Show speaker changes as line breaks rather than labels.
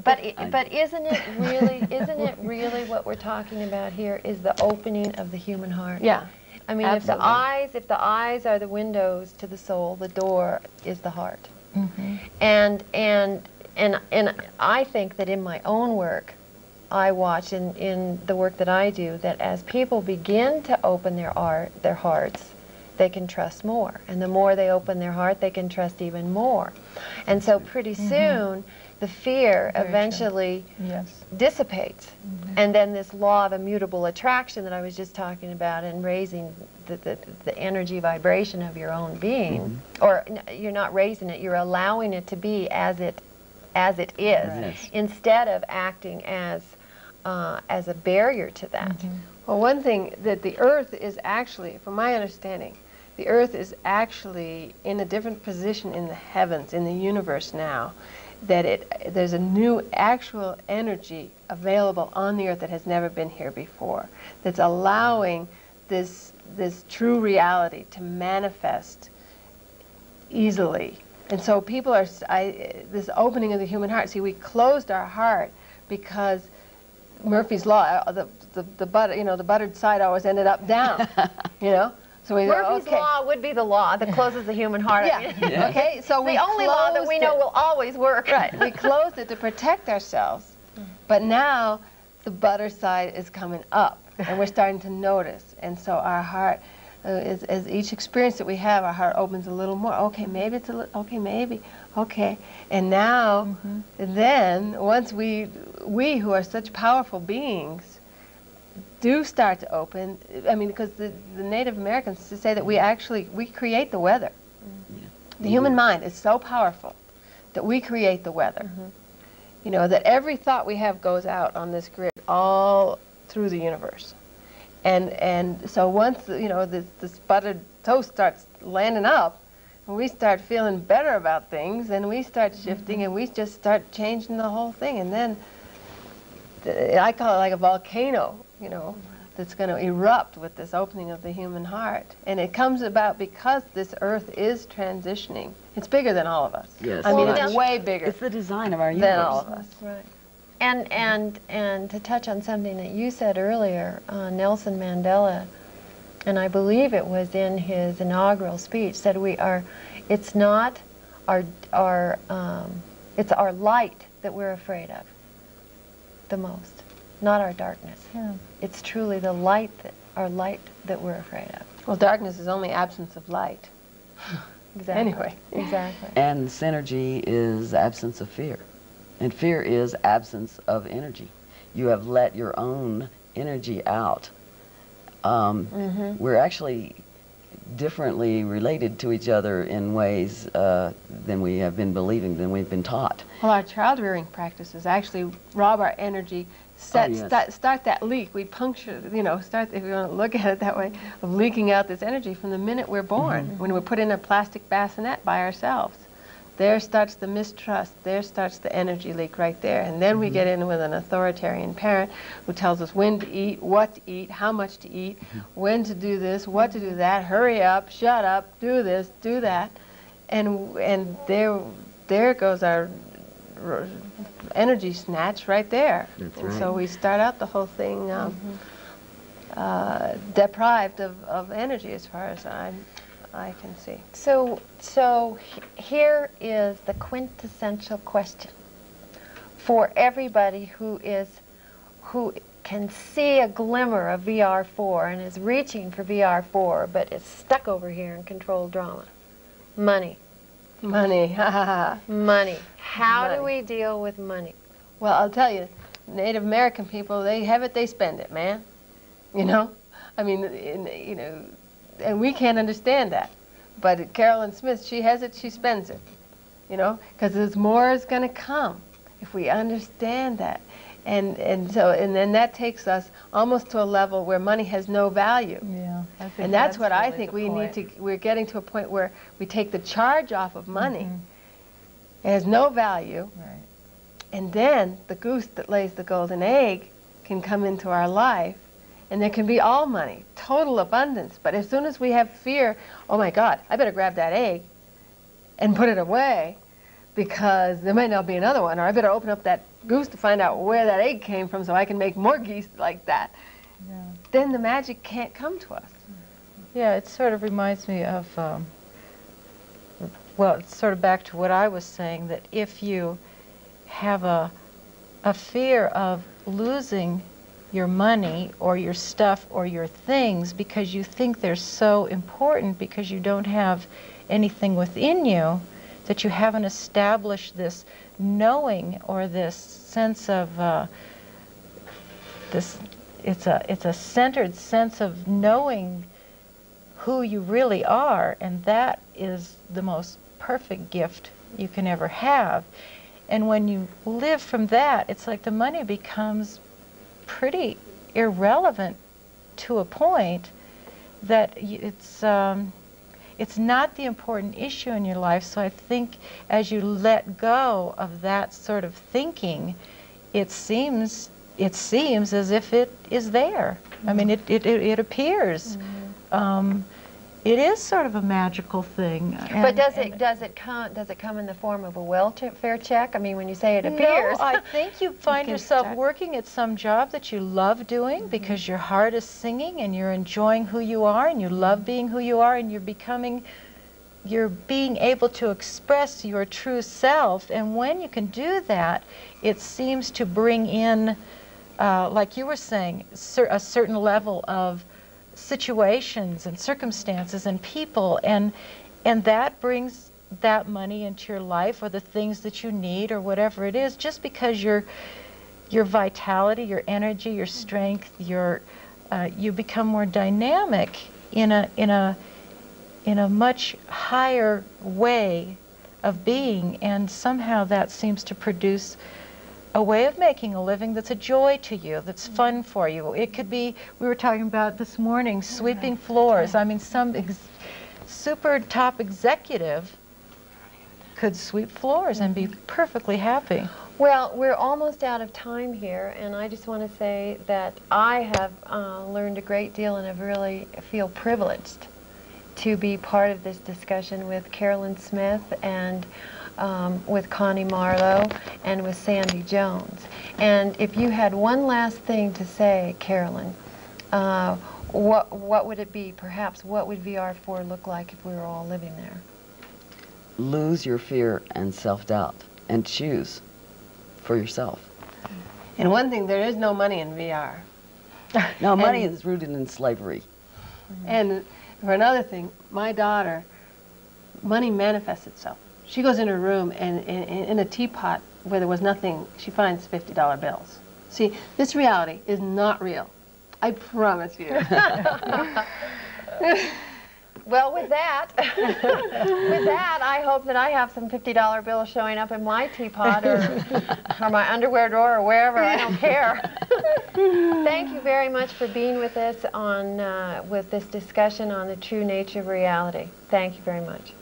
But isn't it really what we're talking about here is the opening of the human heart?
Yeah.
I mean,
Absolutely.
if the eyes are the windows to the soul, the door is the heart.
Mm-hmm.
And I think that in my own work, I watch in the work that I do, that as people begin to open their hearts, they can trust more. And the more they open their heart, they can trust even more. And so pretty soon, the fear eventually dissipates. And then this law of immutable attraction that I was just talking about, and raising the energy vibration of your own being, or you're not raising it, you're allowing it to be as it is, instead of acting as a barrier to that.
Well, one thing that the Earth is actually, from my understanding, the Earth is actually in a different position in the heavens, in the universe now, that there's a new actual energy available on the Earth that has never been here before, that's allowing this true reality to manifest easily. And so people are, this opening of the human heart, see, we closed our heart because Murphy's Law, the buttered side always ended up down, you know? So we
Murphy's Law would be the law that closes the human heart.
Okay, so
the only law that we know will always work.
Right, we closed it to protect ourselves, but now the butter side is coming up, and we're starting to notice. And so our heart, as each experience that we have, our heart opens a little more. Okay, maybe it's a little, okay, maybe, okay. And now, then, once we who are such powerful beings, do start to open, I mean, because the Native Americans say that we create the weather. The human mind is so powerful that we create the weather. You know, that every thought we have goes out on this grid all through the universe. And so once, you know, this buttered toast starts landing up, and we start feeling better about things, and we start shifting, and we just start changing the whole thing. And then, I call it like a volcano, you know, that's going to erupt with this opening of the human heart. And it comes about because this Earth is transitioning. It's bigger than all of us.
Yes.
I mean, it's way bigger.
It's the design of our universe.
Than all of us.
Right. And to touch on something that you said earlier, Nelson Mandela, and I believe it was in his inaugural speech, said it's not it's our light that we're afraid of the most, not our darkness. It's truly the light, our light, that we're afraid of.
Well, darkness is only absence of light.
Exactly.
Anyway.
Exactly.
And synergy is absence of fear. And fear is absence of energy. You have let your own energy out. We're actually differently related to each other in ways than we have been believing, than we've been taught.
Well, our child rearing practices actually rob our energy, start that leak. We puncture, you know, if you want to look at it that way, of leaking out this energy from the minute we're born, when we're put in a plastic bassinet by ourselves. There starts the mistrust, there starts the energy leak right there. And then we get in with an authoritarian parent who tells us when to eat, what to eat, how much to eat, when to do this, what to do that, hurry up, shut up, do this, do that. And there goes our energy snatch right there.
That's
and
right.
so we start out the whole thing deprived of energy, as far as I can see.
So here is the quintessential question for everybody who can see a glimmer of VR4 and is reaching for VR4 but is stuck over here in controlled drama. Money.
Money.
Money. How do we deal with money?
Well, I'll tell you, Native American people, they have it, they spend it, man. You know? I mean, you know, and we can't understand that. But Carolyn Smith, she has it, she spends it. You know? Because there's more is going to come if we understand that. And then that takes us almost to a level where money has no value.
Yeah,
and that's what I think we need to, we're getting to a point where we take the charge off of money. It has no value.
Right.
And then the goose that lays the golden egg can come into our life, and there can be all money, total abundance. But as soon as we have fear, oh my God, I better grab that egg and put it away, because there might not be another one, or I better open up that goose to find out where that egg came from so I can make more geese like that.
Yeah.
Then the magic can't come to us.
Yeah, it sort of reminds me of, well, it's sort of back to what I was saying, that if you have a fear of losing your money or your stuff or your things because you think they're so important because you don't have anything within you, that you haven't established this knowing or this sense of it's a centered sense of knowing who you really are, and that is the most perfect gift you can ever have. And when you live from that, it's like the money becomes pretty irrelevant to a point that it's not the important issue in your life. So I think as you let go of that sort of thinking, it seems as if it is there. I mean, it appears. It is sort of a magical thing.
But does it come in the form of a welfare check? I mean, when you say it appears.
No, I think you find yourself working at some job that you love doing because your heart is singing and you're enjoying who you are and you love being who you are and you're being able to express your true self. And when you can do that, it seems to bring in, like you were saying, a certain level of situations and circumstances and people, and that brings that money into your life or the things that you need or whatever it is, just because your vitality, your energy, your strength, you become more dynamic in a much higher way of being, and somehow that seems to produce a way of making a living that's a joy to you, that's fun for you. It could be, we were talking about this morning, sweeping floors. I mean, some super top executive could sweep floors and be perfectly happy.
Well, we're almost out of time here, and I just want to say that I have learned a great deal and I really feel privileged to be part of this discussion with Carolyn Smith and with Connie Marlow and with Sandy Jones. And if you had one last thing to say, Carolyn, what would it be? Perhaps what would VR4 look like if we were all living there?
Lose your fear and self-doubt and choose for yourself.
And one thing, there is no money in VR.
No, money is rooted in slavery.
And for another thing, my daughter, money manifests itself. She goes in her room and in a teapot where there was nothing, she finds $50 bills. See, this reality is not real. I promise you.
Well, with that, I hope that I have some $50 bills showing up in my teapot or my underwear drawer or wherever. I don't care. Thank you very much for being with us on with this discussion on the true nature of reality. Thank you very much.